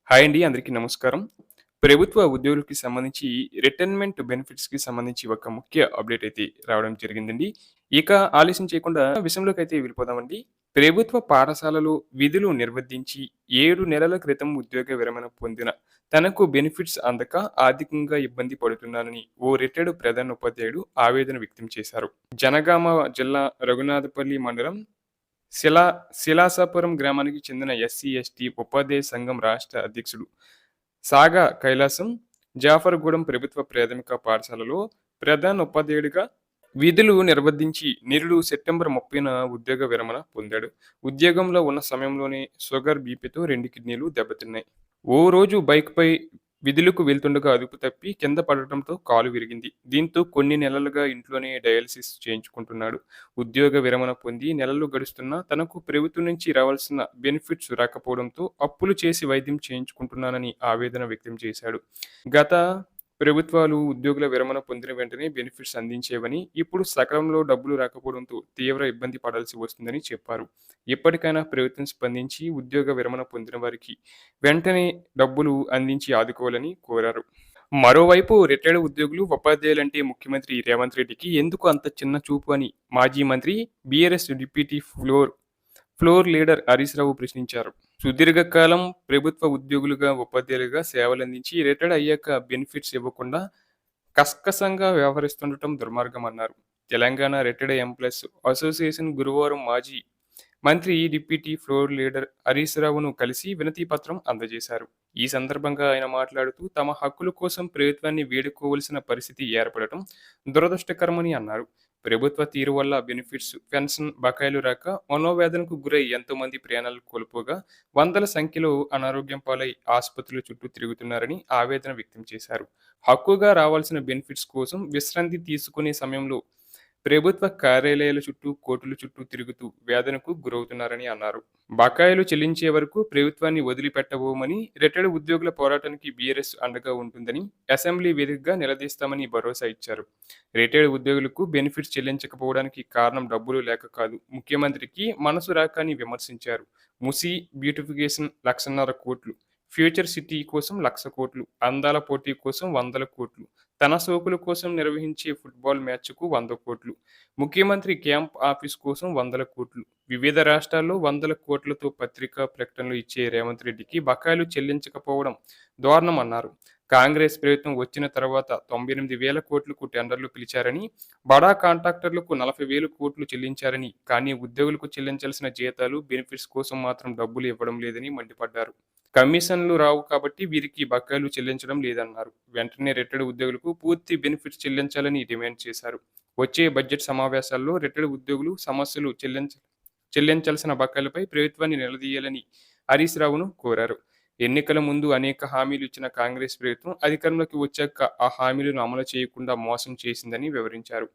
Hi అండి. అందరికీ నమస్కారం. ప్రభుత్వ ఉద్యోగులకి సంబంధించి రిటైర్మెంట్ బెనిఫిట్స్‌కి సంబంధించి ఒక ముఖ్య అప్డేట్ అయితే రావడం జరిగిందండి. ఇక ఆలస్యం చేయకుండా విషయంలోకైతే వెళ్ళిపోదామండి. ప్రభుత్వ పాఠశాలలు విధులు నిర్వర్తించి 7 నెలల క్రితం ఉద్యోగ విరమణ పొందిన తనకు బెనిఫిట్స్ అందక ఆర్థికంగా ఇబ్బంది పడుతున్నానని ఓ రిటైర్డ్ ప్రధానోపాధ్యాయుడు ఆవేదన వ్యక్తం చేశారు. జనగామ జిల్లా రఘునాథపల్లి మండలం శిలా శిలాసాపురం గ్రామానికి చెందిన ఎస్సీ, ఎస్టీ ఉపాధ్యాయ సంఘం రాష్ట్ర అధ్యక్షుడు సాగా కైలాసం జాఫర్గూడెం ప్రభుత్వ ప్రాథమిక పాఠశాలలో ప్రధాన ఉపాధ్యాయుడిగా విధులు నిర్వర్తించి నిరుడు సెప్టెంబర్ 30న ఉద్యోగ విరమణ పొందాడు. ఉద్యోగంలో ఉన్న సమయంలోనే షుగర్, బీపీతో 2 కిడ్నీలు దెబ్బతిన్నాయి. ఓ రోజు బైక్‌పై విధులకు వెళ్తుండగా అదుపు తప్పి కింద పడటంతో కాలు విరిగింది. దీంతో కొన్ని నెలలుగా ఇంట్లోనే డయాలిసిస్ చేయించుకుంటున్నాడు. ఉద్యోగ విరమణ పొంది నెలలు గడుస్తున్నా తనకు ప్రభుత్వం నుంచి రావాల్సిన బెనిఫిట్స్ రాకపోవడంతో అప్పులు చేసి వైద్యం చేయించుకుంటున్నానని ఆవేదన వ్యక్తం చేశాడు. గత ప్రభుత్వాలు ఉద్యోగుల విరమణ పొందిన వెంటనే బెనిఫిట్స్ అందించేవని, ఇప్పుడు సకాలంలో డబ్బులు రాకపోవడంతో తీవ్ర ఇబ్బంది పడాల్సి వస్తుందని చెప్పారు. ఇప్పటికైనా ప్రభుత్వం స్పందించి ఉద్యోగ విరమణ పొందిన వారికి వెంటనే డబ్బులు అందించి ఆదుకోవాలని కోరారు. మరోవైపు రిటైర్డ్ ఉద్యోగులు, ఉపాధ్యాయులంటే ముఖ్యమంత్రి రేవంత్ రెడ్డికి ఎందుకు అంత చిన్న చూపు అని మాజీ మంత్రి, BRS deputy floor leader Harish Rao ప్రశ్నించారు. సుదీర్ఘకాలం ప్రభుత్వ ఉద్యోగులుగా, ఉపాధ్యాయులుగా సేవలందించి రిటైర్డ్ అయ్యాక బెనిఫిట్స్ ఇవ్వకుండా కస్కసంగా వ్యవహరిస్తుండటం దుర్మార్గమన్నారు. తెలంగాణ రిటైర్డ్ ఎంప్లాయీస్ అసోసియేషన్ గురువారం మాజీ మంత్రి, డిప్యూటీ ఫ్లోర్ లీడర్ హరీష్ రావును కలిసి వినతి పత్రం అందజేశారు. ఈ సందర్భంగా ఆయన మాట్లాడుతూ తమ హక్కుల కోసం ప్రభుత్వాన్ని వేడుకోవలసిన పరిస్థితి ఏర్పడటం దురదృష్టకరమని అన్నారు. ప్రభుత్వ తీరు వల్ల బెనిఫిట్స్, పెన్షన్ బకాయిలు రాక మనోవేదనకు గురై ఎంతో మంది ప్రాణాలు కోల్పోగా వందల సంఖ్యలో అనారోగ్యం పాలై ఆసుపత్రుల చుట్టూ తిరుగుతున్నారని ఆవేదన వ్యక్తం చేశారు. హక్కుగా రావాల్సిన బెనిఫిట్స్ కోసం విశ్రాంతి తీసుకునే సమయంలో ప్రభుత్వ కార్యాలయాల చుట్టూ, కోర్టుల చుట్టూ తిరుగుతూ వేదనకు గురవుతున్నారని అన్నారు. బకాయిలు చెల్లించే వరకు ప్రభుత్వాన్ని వదిలిపెట్టబోమని, రిటైర్డ్ ఉద్యోగుల పోరాటానికి బీఆర్ఎస్ అండగా ఉంటుందని అసెంబ్లీ వేదికగా నిలదీస్తామని భరోసా ఇచ్చారు. రిటైర్డ్ ఉద్యోగులకు బెనిఫిట్స్ చెల్లించకపోవడానికి కారణం డబ్బులు లేక కాదు, ముఖ్యమంత్రికి మనసు రాక అని విమర్శించారు. మూసీ బ్యూటిఫికేషన్ 1,50,000 కోట్లు, ఫ్యూచర్ సిటీ కోసం 1,00,000 కోట్లు, అందాల పోటీ కోసం వందల కోట్లు, తన సోకుల కోసం నిర్వహించే ఫుట్బాల్ మ్యాచ్‌కు 100 కోట్లు, ముఖ్యమంత్రి క్యాంప్ ఆఫీస్ కోసం వందల కోట్లు, వివిధ రాష్ట్రాల్లో వందల కోట్లతో పత్రికా ప్రకటనలు ఇచ్చే రేవంత్ రెడ్డికి బకాయిలు చెల్లించకపోవడం దారుణమన్నారు. కాంగ్రెస్ ప్రభుత్వం వచ్చిన తర్వాత 98,000 కోట్లకు టెండర్లు పిలిచారని, బడా కాంట్రాక్టర్లకు 40,000 కోట్లు చెల్లించారని, కానీ ఉద్యోగులకు చెల్లించాల్సిన జీతాలు, బెనిఫిట్స్ కోసం మాత్రం డబ్బులు ఇవ్వడం లేదని మండిపడ్డారు. కమిషన్లు రావు కాబట్టి వీరికి బకాయిలు చెల్లించడం లేదన్నారు. వెంటనే రిటైర్డ్ ఉద్యోగులకు పూర్తి బెనిఫిట్స్ చెల్లించాలని డిమాండ్ చేశారు. వచ్చే బడ్జెట్ సమావేశాల్లో రిటైర్డ్ ఉద్యోగులు సమస్యలు చెల్లించాల్సిన బకాయిలపై ప్రభుత్వాన్ని నిలదీయాలని హరీష్ రావును కోరారు. ఎన్నికల ముందు అనేక హామీలు ఇచ్చిన కాంగ్రెస్ ప్రభుత్వం అధికారంలోకి వచ్చాక ఆ హామీలను అమలు చేయకుండా మోసం చేసిందని వివరించారు.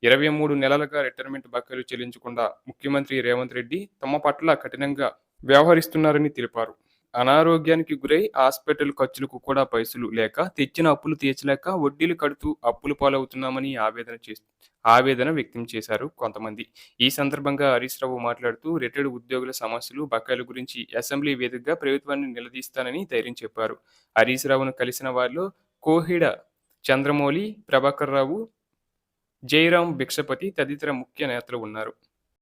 23 నెలలుగా రిటైర్మెంట్ బకాయిలు చెల్లించకుండా ముఖ్యమంత్రి రేవంత్ రెడ్డి తమ పట్ల కఠినంగా వ్యవహరిస్తున్నారని తెలిపారు. అనారోగ్యానికి గురై హాస్పిటల్ ఖర్చులకు కూడా పైసలు లేక, తెచ్చిన అప్పులు తీర్చలేక వడ్డీలు కడుతూ అప్పుల పాలవుతున్నామని ఆవేదన వ్యక్తం చేశారు కొంతమంది. ఈ సందర్భంగా హరీష్ రావు మాట్లాడుతూ రిటైర్డ్ ఉద్యోగుల సమస్యలు, బకాయిల గురించి అసెంబ్లీ వేదికగా ప్రభుత్వాన్ని నిలదీస్తానని ధైర్యం చెప్పారు. హరీష్ రావును కలిసిన వారిలో కోహిడ చంద్రమౌళి, ప్రభాకర్ రావు, జయరాం భిక్షపతి తదితర ముఖ్య నేతలు ఉన్నారు.